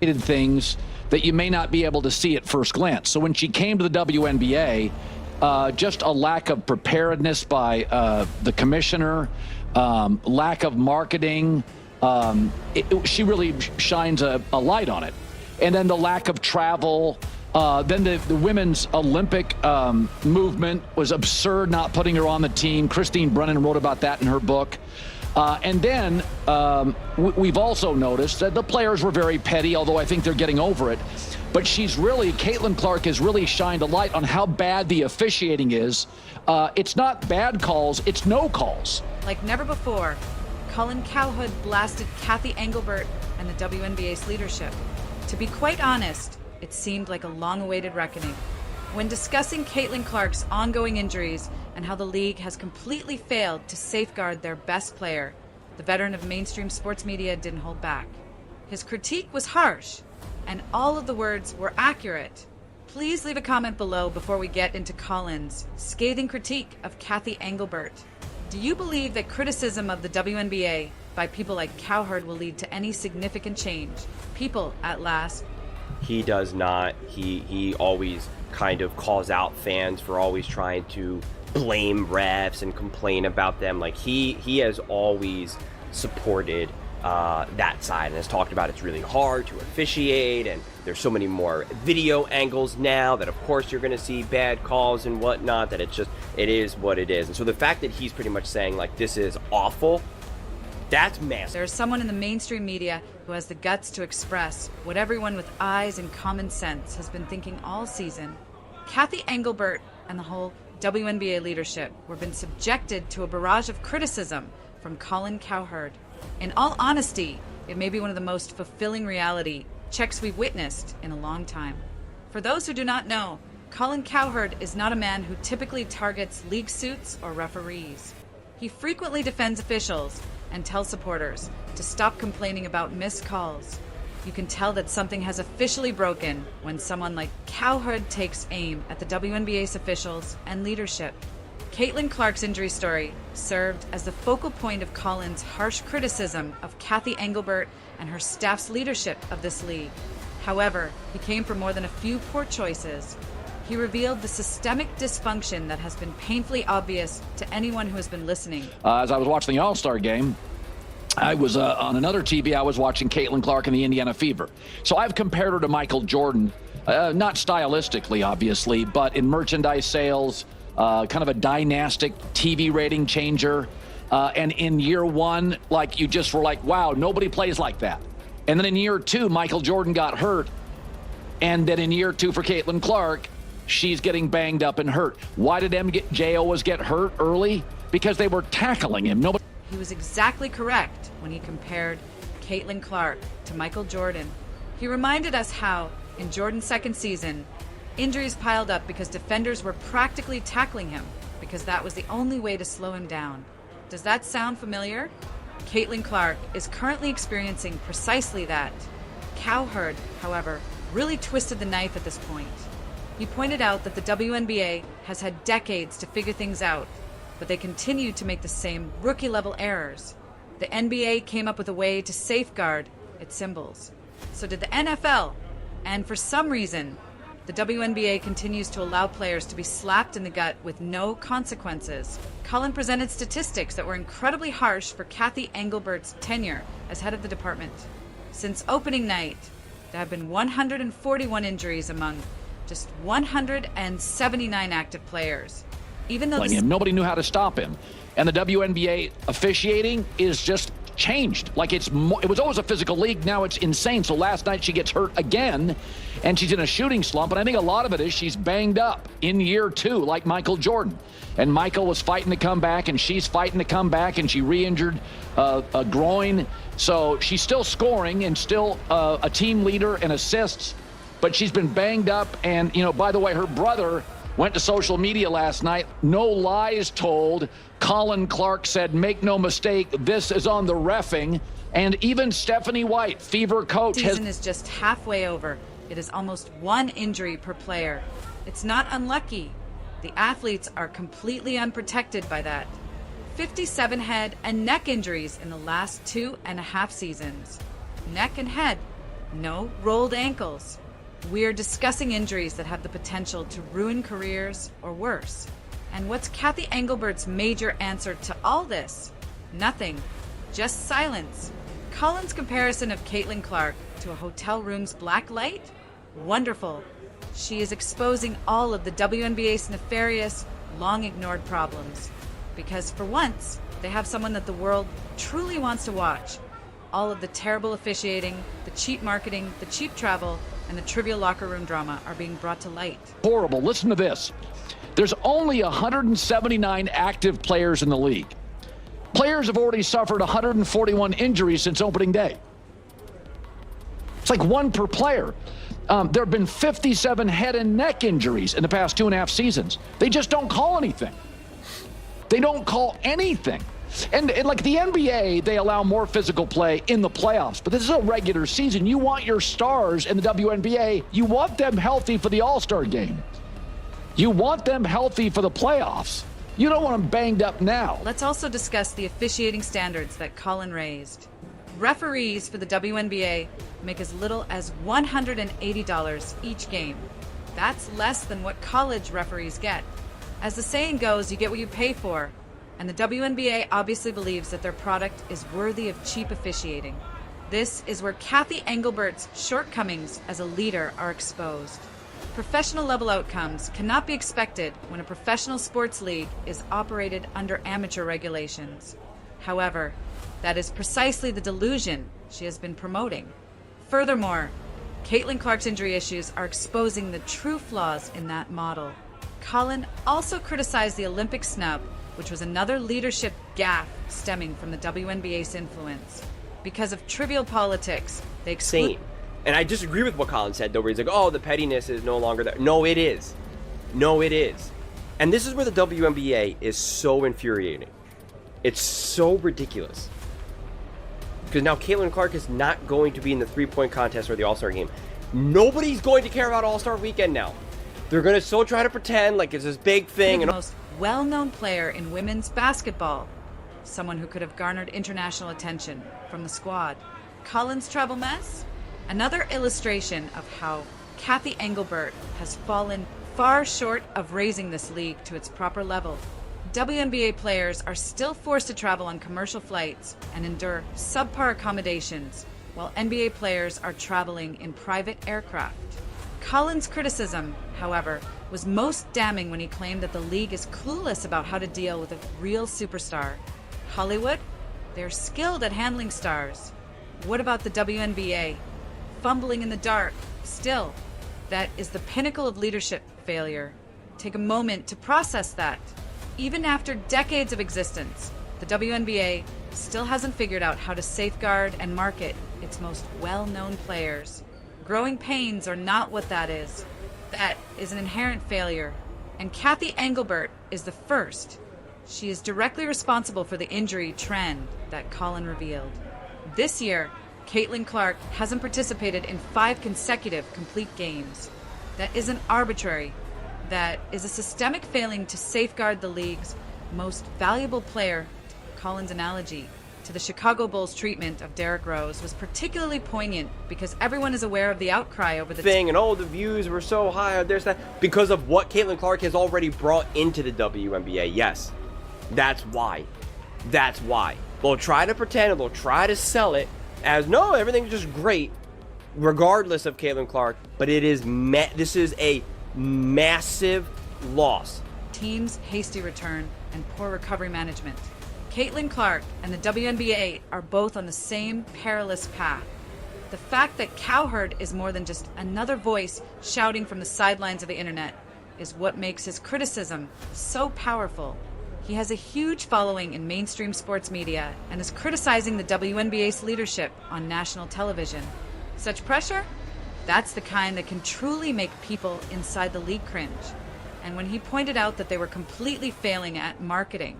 things that you may not be able to see at first glance. So when she came to the WNBA, just a lack of preparedness by the commissioner, lack of marketing. She really shines a light on it. And then the lack of travel. Then the women's Olympic movement was absurd, not putting her on the team. Christine Brennan wrote about that in her book. And then we've also noticed that the players were very petty, although I think they're getting over it. But Caitlin Clark has really shined a light on how bad the officiating is. It's not bad calls, it's no calls. Like never before, Colin Cowherd blasted Kathy Engelbert and the WNBA's leadership. To be quite honest, it seemed like a long-awaited reckoning. When discussing Caitlin Clark's ongoing injuries and how the league has completely failed to safeguard their best player, the veteran of mainstream sports media didn't hold back. His critique was harsh, and all of the words were accurate. Please leave a comment below before we get into Colin's scathing critique of Kathy Engelbert. Do you believe that criticism of the WNBA by people like Cowherd will lead to any significant change? People, at last. He does not. He always kind of calls out fans for always trying to blame refs and complain about them. Like he has always supported that side and has talked about it's really hard to officiate and there's so many more video angles now that of course you're going to see bad calls and whatnot, that it is what it is. And so the fact that he's pretty much saying like this is awful, that's massive. There's someone in the mainstream media who has the guts to express what everyone with eyes and common sense has been thinking all season. Kathy Engelbert and the whole WNBA leadership were been subjected to a barrage of criticism from Colin Cowherd. In all honesty, it may be one of the most fulfilling reality checks we've witnessed in a long time. For those who do not know, Colin Cowherd is not a man who typically targets league suits or referees. He frequently defends officials and tells supporters to stop complaining about missed calls. You can tell that something has officially broken when someone like Cowherd takes aim at the WNBA's officials and leadership. Caitlin Clark's injury story served as the focal point of Colin's harsh criticism of Kathy Engelbert and her staff's leadership of this league. However, he came for more than a few poor choices. He revealed the systemic dysfunction that has been painfully obvious to anyone who has been listening. As I was watching the All-Star game, I was on another TV, I was watching Caitlin Clark and the Indiana Fever. So I've compared her to Michael Jordan, not stylistically, obviously, but in merchandise sales, kind of a dynastic TV rating changer. And in year one, like you just were like, wow, nobody plays like that. And then in year two, Michael Jordan got hurt. And then in year two for Caitlin Clark, she's getting banged up and hurt. Why did MJ always get hurt early? Because they were tackling him. He was exactly correct when he compared Caitlin Clark to Michael Jordan. He reminded us how, in Jordan's second season, injuries piled up because defenders were practically tackling him because that was the only way to slow him down. Does that sound familiar? Caitlin Clark is currently experiencing precisely that. Cowherd, however, really twisted the knife at this point. He pointed out that the WNBA has had decades to figure things out, but they continue to make the same rookie-level errors. The NBA came up with a way to safeguard its symbols. So did the NFL. And for some reason, the WNBA continues to allow players to be slapped in the gut with no consequences. Colin presented statistics that were incredibly harsh for Kathy Engelbert's tenure as head of the department. Since opening night, there have been 141 injuries among just 179 active players. Even though nobody knew how to stop him. And the WNBA officiating is just changed. Like it was always a physical league. Now it's insane. So last night she gets hurt again and she's in a shooting slump. And I think a lot of it is she's banged up in year two, like Michael Jordan. And Michael was fighting to come back and she's fighting to come back and she re-injured a groin. So she's still scoring and still a team leader and assists, but she's been banged up. And, you know, by the way, her brother went to social media last night. No lies told. Colin Clark said, make no mistake, this is on the reffing. And even Stephanie White, Fever coach, season is just halfway over. It is almost one injury per player. It's not unlucky. The athletes are completely unprotected by that. 57 head and neck injuries in the last 2.5 seasons. Neck and head, No rolled ankles. We're discussing injuries that have the potential to ruin careers or worse. And what's Kathy Engelbert's major answer to all this? Nothing. Just silence. Colin's comparison of Caitlin Clark to a hotel room's black light? Wonderful. She is exposing all of the WNBA's nefarious, long-ignored problems. Because for once, they have someone that the world truly wants to watch. All of the terrible officiating, the cheap marketing, the cheap travel, and the trivial locker room drama are being brought to light. Horrible. Listen to this. There's only 179 active players in the league. Players have already suffered 141 injuries since opening day. It's like one per player. There have been 57 head and neck injuries in the past 2.5 seasons. They just don't call anything. They don't call anything. And like the NBA, they allow more physical play in the playoffs. But this is a regular season. You want your stars in the WNBA, you want them healthy for the All-Star game. You want them healthy for the playoffs. You don't want them banged up now. Let's also discuss the officiating standards that Colin raised. Referees for the WNBA make as little as $180 each game. That's less than what college referees get. As the saying goes, you get what you pay for. And the WNBA obviously believes that their product is worthy of cheap officiating. This is where Kathy Engelbert's shortcomings as a leader are exposed. Professional level outcomes cannot be expected when a professional sports league is operated under amateur regulations. However, that is precisely the delusion she has been promoting. Furthermore, Caitlin Clark's injury issues are exposing the true flaws in that model. Colin also criticized the Olympic snub, which was another leadership gaffe stemming from the WNBA's influence. Because of trivial politics, they exclude... And I disagree with what Colin said, though, where he's like, oh, the pettiness is no longer there. No, it is. No, it is. And this is where the WNBA is so infuriating. It's so ridiculous. Because now Caitlin Clark is not going to be in the three-point contest or the All-Star game. Nobody's going to care about All-Star weekend now. They're going to still try to pretend like it's this big thing. The most well-known player in women's basketball. Someone who could have garnered international attention from the squad. Colin's travel mess? Another illustration of how Kathy Engelbert has fallen far short of raising this league to its proper level. WNBA players are still forced to travel on commercial flights and endure subpar accommodations, while NBA players are traveling in private aircraft. Colin's criticism, however, was most damning when he claimed that the league is clueless about how to deal with a real superstar. Hollywood? They're skilled at handling stars. What about the WNBA? Fumbling in the dark. Still, that is the pinnacle of leadership failure. Take a moment to process that. Even after decades of existence, the WNBA still hasn't figured out how to safeguard and market its most well-known players. Growing pains are not what that is. That is an inherent failure. And Kathy Engelbert is the first. She is directly responsible for the injury trend that Colin revealed. This year, Caitlin Clark hasn't participated in 5 consecutive complete games. That isn't arbitrary. That is a systemic failing to safeguard the league's most valuable player. Colin's analogy to the Chicago Bulls' treatment of Derrick Rose was particularly poignant because everyone is aware of the outcry over the thing and the views were so high. There's that because of what Caitlin Clark has already brought into the WNBA. Yes, that's why. That's why. They'll try to pretend and they'll try to sell it as no, everything's just great, regardless of Caitlin Clark. But it is this is a massive loss. Team's hasty return and poor recovery management. Caitlin Clark and the WNBA are both on the same perilous path. The fact that Cowherd is more than just another voice shouting from the sidelines of the internet is what makes his criticism so powerful. He has a huge following in mainstream sports media and is criticizing the WNBA's leadership on national television. Such pressure? That's the kind that can truly make people inside the league cringe. And when he pointed out that they were completely failing at marketing,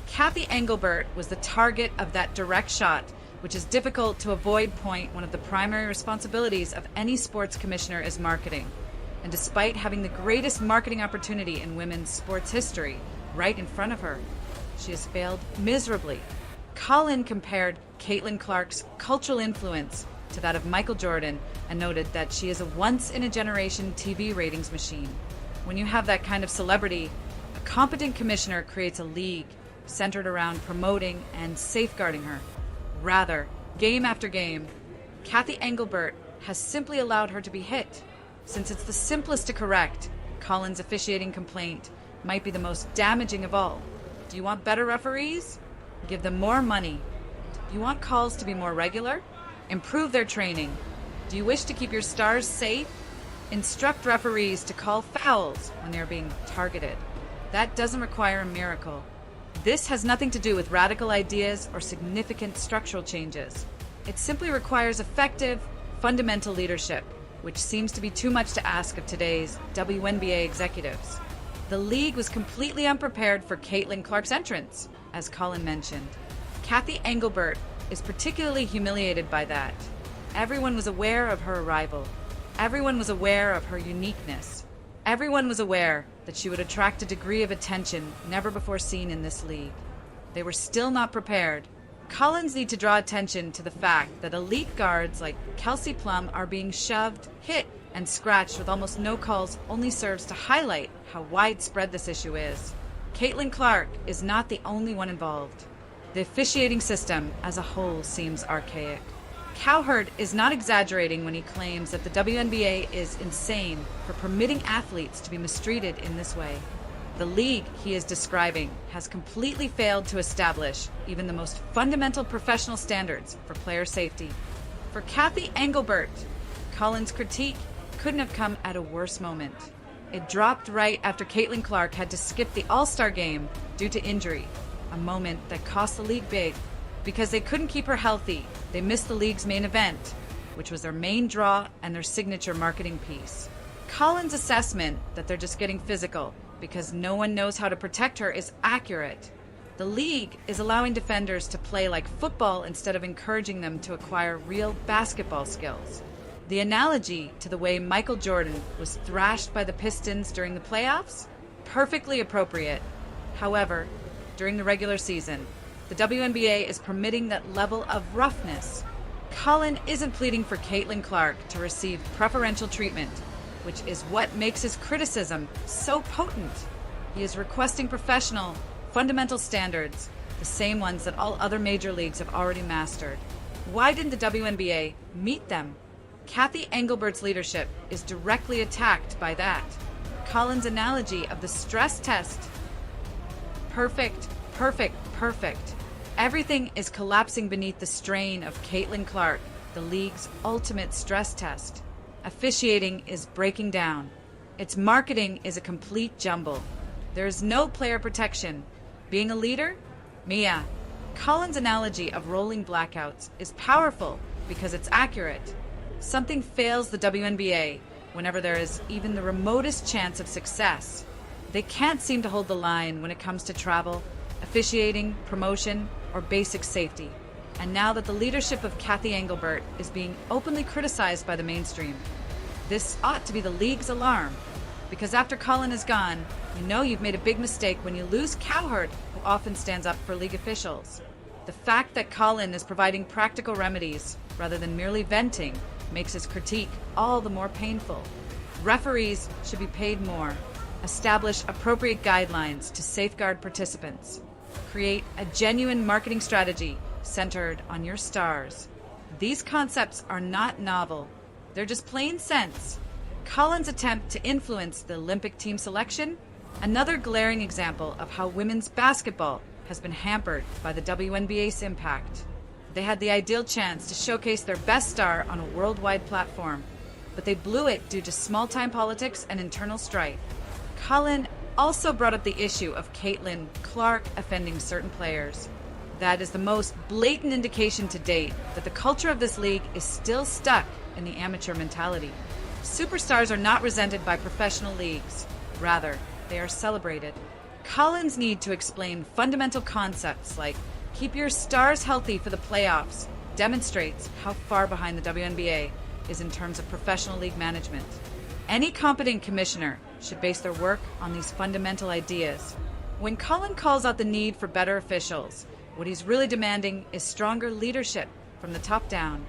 Kathy Engelbert was the target of that direct shot, which is difficult to avoid. One of the primary responsibilities of any sports commissioner is marketing. And despite having the greatest marketing opportunity in women's sports history right in front of her, she has failed miserably. Colin compared Caitlin Clark's cultural influence to that of Michael Jordan and noted that she is a once-in-a-generation TV ratings machine. When you have that kind of celebrity, a competent commissioner creates a league centered around promoting and safeguarding her. Rather, game after game, Kathy Engelbert has simply allowed her to be hit. Since it's the simplest to correct, Colin's officiating complaint might be the most damaging of all. Do you want better referees? Give them more money. Do you want calls to be more regular? Improve their training. Do you wish to keep your stars safe? Instruct referees to call fouls when they are being targeted. That doesn't require a miracle. This has nothing to do with radical ideas or significant structural changes. It simply requires effective, fundamental leadership, which seems to be too much to ask of today's WNBA executives. The league was completely unprepared for Caitlin Clark's entrance, as Colin mentioned. Kathy Engelbert is particularly humiliated by that. Everyone was aware of her arrival. Everyone was aware of her uniqueness. Everyone was aware that she would attract a degree of attention never before seen in this league. They were still not prepared. Collins need to draw attention to the fact that elite guards like Kelsey Plum are being shoved, hit, and scratched with almost no calls only serves to highlight how widespread this issue is. Caitlin Clark is not the only one involved. The officiating system as a whole seems archaic. Cowherd is not exaggerating when he claims that the WNBA is insane for permitting athletes to be mistreated in this way. The league he is describing has completely failed to establish even the most fundamental professional standards for player safety. For Kathy Engelbert, Colin's critique couldn't have come at a worse moment. It dropped right after Caitlin Clark had to skip the All-Star game due to injury, a moment that cost the league big. Because they couldn't keep her healthy, they missed the league's main event, which was their main draw and their signature marketing piece. Colin's assessment that they're just getting physical because no one knows how to protect her is accurate. The league is allowing defenders to play like football instead of encouraging them to acquire real basketball skills. The analogy to the way Michael Jordan was thrashed by the Pistons during the playoffs? Perfectly appropriate. However, during the regular season, the WNBA is permitting that level of roughness. Colin isn't pleading for Caitlin Clark to receive preferential treatment, which is what makes his criticism so potent. He is requesting professional, fundamental standards, the same ones that all other major leagues have already mastered. Why didn't the WNBA meet them? Kathy Engelbert's leadership is directly attacked by that. Colin's analogy of the stress test. Perfect, perfect, perfect. Everything is collapsing beneath the strain of Caitlin Clark, the league's ultimate stress test. Officiating is breaking down. Its marketing is a complete jumble. There is no player protection. Being a leader? Mia. Colin's analogy of rolling blackouts is powerful because it's accurate. Something fails the WNBA whenever there is even the remotest chance of success. They can't seem to hold the line when it comes to travel, officiating, promotion, or basic safety. And now that the leadership of Kathy Engelbert is being openly criticized by the mainstream, this ought to be the league's alarm. Because after Colin is gone, you know you've made a big mistake when you lose Cowherd, who often stands up for league officials. The fact that Colin is providing practical remedies rather than merely venting makes his critique all the more painful. Referees should be paid more. Establish appropriate guidelines to safeguard participants. Create a genuine marketing strategy centered on your stars. These concepts are not novel. They're just plain sense. Colin's attempt to influence the Olympic team selection? Another glaring example of how women's basketball has been hampered by the WNBA's impact. They had the ideal chance to showcase their best star on a worldwide platform, but they blew it due to small-time politics and internal strife. Colin also brought up the issue of Caitlin Clark offending certain players. That is the most blatant indication to date that the culture of this league is still stuck in the amateur mentality. Superstars are not resented by professional leagues. Rather, they are celebrated. Colin's need to explain fundamental concepts like keep your stars healthy for the playoffs demonstrates how far behind the WNBA is in terms of professional league management. Any competent commissioner should base their work on these fundamental ideas. When Colin calls out the need for better officials, what he's really demanding is stronger leadership from the top down.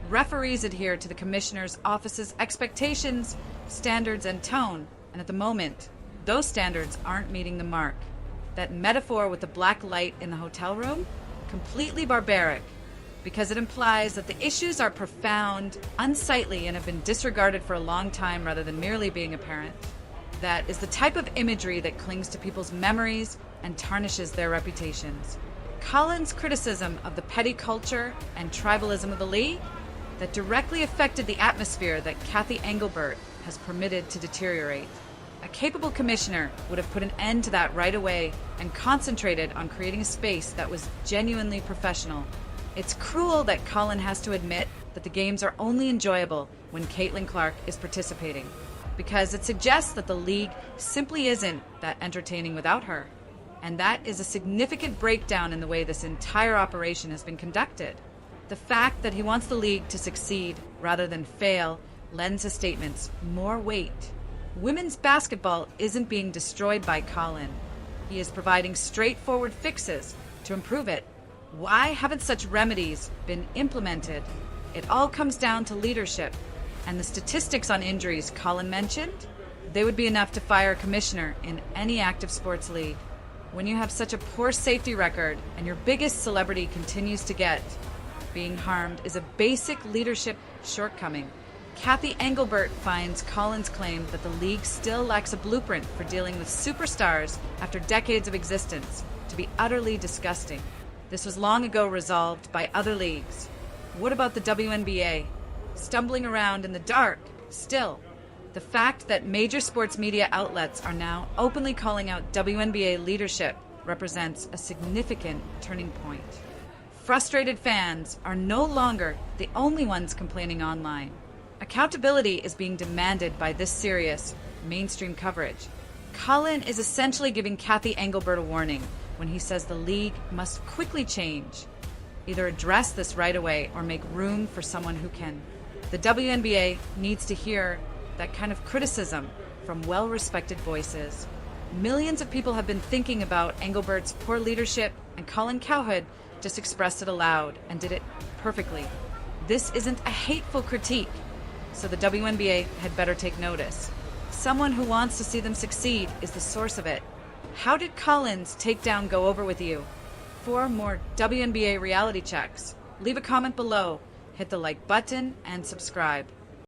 Referees adhere to the commissioner's office's expectations, standards, and tone, and at the moment, those standards aren't meeting the mark. That metaphor with the black light in the hotel room? Completely barbaric, because it implies that the issues are profound, unsightly, and have been disregarded for a long time rather than merely being apparent. That is the type of imagery that clings to people's memories and tarnishes their reputations. Colin's criticism of the petty culture and tribalism of the league that directly affected the atmosphere that Kathy Engelbert has permitted to deteriorate. A capable commissioner would have put an end to that right away and concentrated on creating a space that was genuinely professional. It's cruel that Colin has to admit that the games are only enjoyable when Caitlin Clark is participating, because it suggests that the league simply isn't that entertaining without her. And that is a significant breakdown in the way this entire operation has been conducted. The fact that he wants the league to succeed rather than fail lends his statements more weight. Women's basketball isn't being destroyed by Colin. He is providing straightforward fixes to improve it. Why haven't such remedies been implemented? It all comes down to leadership. And the statistics on injuries Colin mentioned, they would be enough to fire a commissioner in any active sports league. When you have such a poor safety record and your biggest celebrity continues to get being harmed is a basic leadership shortcoming. Kathy Engelbert finds Colin's claim that the league still lacks a blueprint for dealing with superstars after decades of existence to be utterly disgusting. This was long ago resolved by other leagues. What about the WNBA? Stumbling around in the dark, still. The fact that major sports media outlets are now openly calling out WNBA leadership represents a significant turning point. Frustrated fans are no longer the only ones complaining online. Accountability is being demanded by this serious, mainstream coverage. Colin is essentially giving Kathy Engelbert a warning when he says the league must quickly change. Either address this right away or make room for someone who can. The WNBA needs to hear that kind of criticism from well-respected voices. Millions of people have been thinking about Engelbert's poor leadership, and Colin Cowherd just expressed it aloud and did it perfectly. This isn't a hateful critique, so the WNBA had better take notice. Someone who wants to see them succeed is the source of it. How did Colin's takedown go over with you? For more WNBA reality checks, leave a comment below, hit the like button, and subscribe.